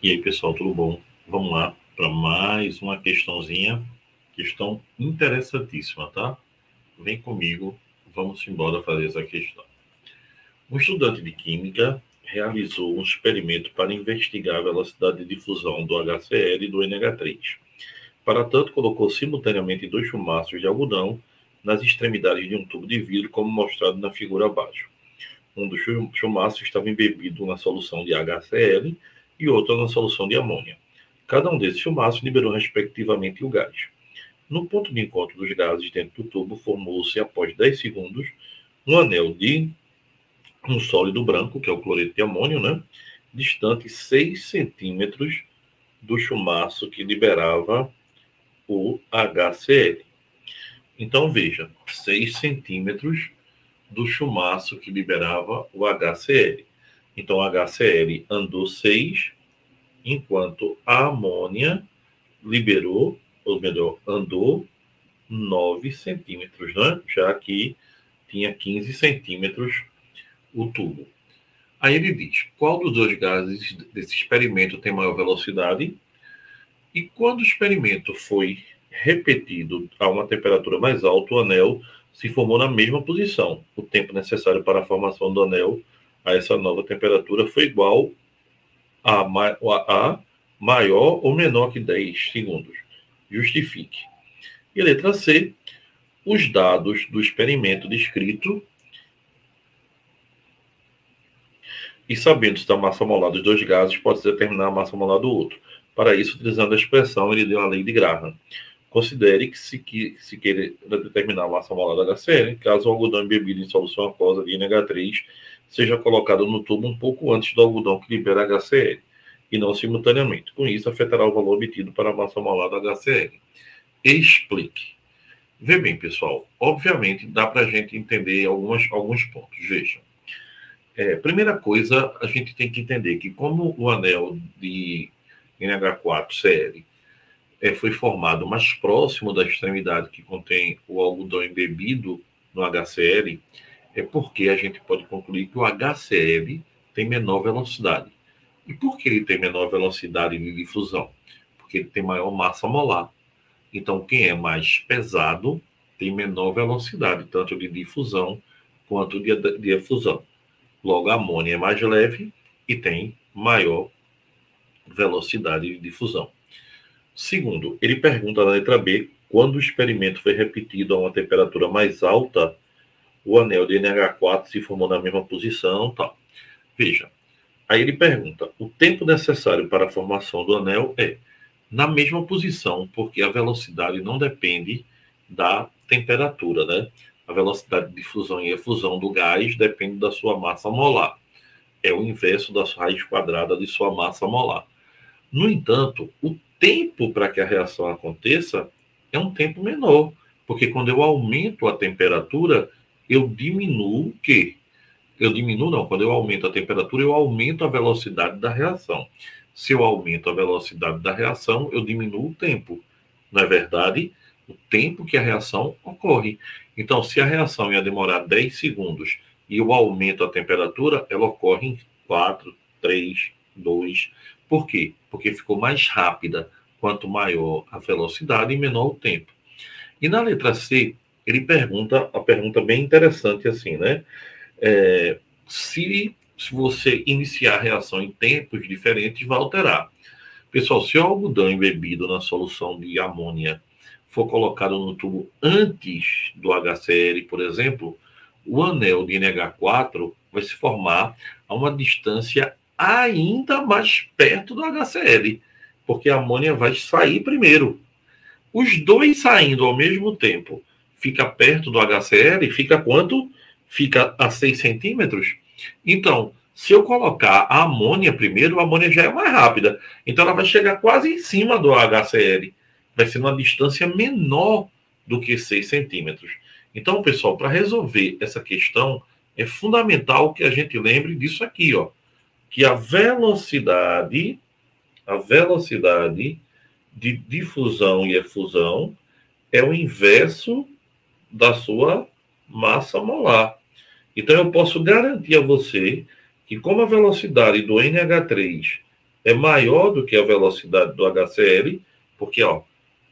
E aí, pessoal, tudo bom? Vamos lá para mais uma questãozinha, questão interessantíssima, tá? Vem comigo, vamos embora fazer essa questão. Um estudante de química realizou um experimento para investigar a velocidade de difusão do HCl e do NH3. Para tanto, colocou simultaneamente 2 chumaços de algodão nas extremidades de um tubo de vidro, como mostrado na figura abaixo. Um dos chumaços estava embebido na solução de HCl e outro na solução de amônia. Cada um desses chumaços liberou respectivamente o gás. No ponto de encontro dos gases dentro do tubo, formou-se, após 10 segundos, um anel de um sólido branco, que é o cloreto de amônio, né? Distante 6 centímetros do chumaço que liberava o HCl. Então, veja, 6 centímetros do chumaço que liberava o HCl. Então, o HCl andou 6, enquanto a amônia liberou, ou melhor, andou 9 centímetros, né? Já que tinha 15 centímetros o tubo. Aí ele diz, qual dos dois gases desse experimento tem maior velocidade? E quando o experimento foi repetido a uma temperatura mais alta, o anel se formou na mesma posição. O tempo necessário para a formação do anel a essa nova temperatura foi igual a maior ou menor que 10 segundos. Justifique. E a letra C, os dados do experimento descrito e sabendo-se da massa molar dos dois gases, pode-se determinar a massa molar do outro. Para isso, utilizando a expressão, ele deu a lei de Graham. Considere que se queira determinar a massa molar da HCl, caso o algodão embebido em solução aquosa de NH3 seja colocado no tubo um pouco antes do algodão que libera HCl, e não simultaneamente. Com isso, afetará o valor obtido para a massa molar da HCl. Explique. Vê bem, pessoal, obviamente dá para a gente entender alguns pontos. Veja. Primeira coisa, a gente tem que entender que como o anel de NH4Cl foi formado mais próximo da extremidade que contém o algodão embebido no HCl, é porque a gente pode concluir que o HCl tem menor velocidade. E por que ele tem menor velocidade de difusão? Porque ele tem maior massa molar. Então, quem é mais pesado tem menor velocidade, tanto de difusão quanto de efusão. Logo, a amônia é mais leve e tem maior velocidade de difusão. Segundo, ele pergunta na letra B, quando o experimento foi repetido a uma temperatura mais alta, o anel de NH4 se formou na mesma posição, tal. Veja, aí ele pergunta, o tempo necessário para a formação do anel é na mesma posição, porque a velocidade não depende da temperatura, né? A velocidade de difusão e efusão do gás depende da sua massa molar. É o inverso da raiz quadrada de sua massa molar. No entanto, o tempo para que a reação aconteça é um tempo menor, porque quando eu aumento a temperatura, eu diminuo o quê? Quando eu aumento a temperatura, eu aumento a velocidade da reação. Se eu aumento a velocidade da reação, eu diminuo o tempo. Na verdade, o tempo que a reação ocorre. Então, se a reação ia demorar 10 segundos e eu aumento a temperatura, ela ocorre em 4, 3, 2. Por quê? Porque ficou mais rápida. Quanto maior a velocidade e menor o tempo. E na letra C, ele pergunta, a pergunta bem interessante assim, né? Se você iniciar a reação em tempos diferentes, vai alterar. Pessoal, se o algodão embebido na solução de amônia for colocado no tubo antes do HCl, por exemplo, o anel de NH4 vai se formar a uma distância ainda mais perto do HCl, porque a amônia vai sair primeiro. Os dois saindo ao mesmo tempo, fica perto do HCl, fica quanto? Fica a 6 centímetros. Então, se eu colocar a amônia primeiro, a amônia já é mais rápida. Então, ela vai chegar quase em cima do HCl. Vai ser uma distância menor do que 6 centímetros. Então, pessoal, para resolver essa questão, é fundamental que a gente lembre disso aqui, ó, que a velocidade de difusão e efusão é o inverso da sua massa molar. Então, eu posso garantir a você que, como a velocidade do NH3 é maior do que a velocidade do HCl, porque ó,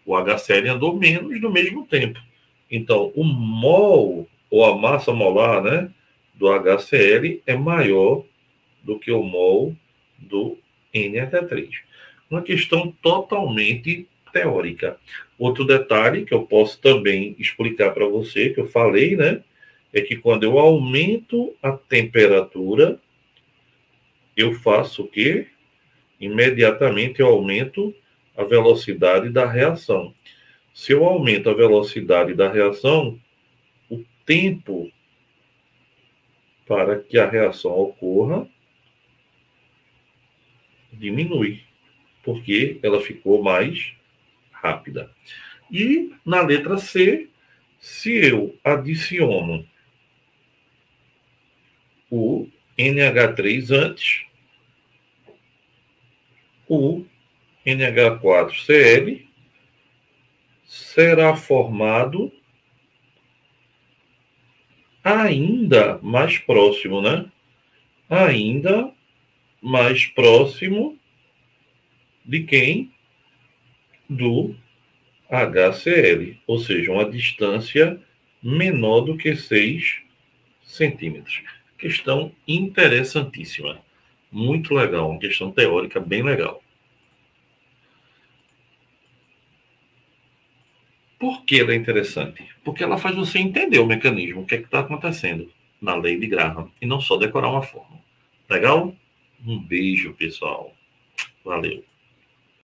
o HCl andou menos no mesmo tempo. Então, o mol, ou a massa molar, né, do HCl é maior do que o mol do NH3. Uma questão totalmente teórica. Outro detalhe que eu posso também explicar para você, que eu falei, né, é que quando eu aumento a temperatura, eu faço o quê? Imediatamente eu aumento a velocidade da reação. Se eu aumento a velocidade da reação, o tempo para que a reação ocorra diminui, porque ela ficou mais rápida. E na letra C, se eu adiciono o NH3 antes, o NH4Cl será formado ainda mais próximo, né? Ainda mais próximo de quem? Do HCl, ou seja, uma distância menor do que 6 centímetros. Questão interessantíssima. Muito legal, uma questão teórica bem legal. Por que ela é interessante? Porque ela faz você entender o mecanismo, o que é que está acontecendo na lei de Graham, e não só decorar uma fórmula. Legal? Um beijo, pessoal. Valeu.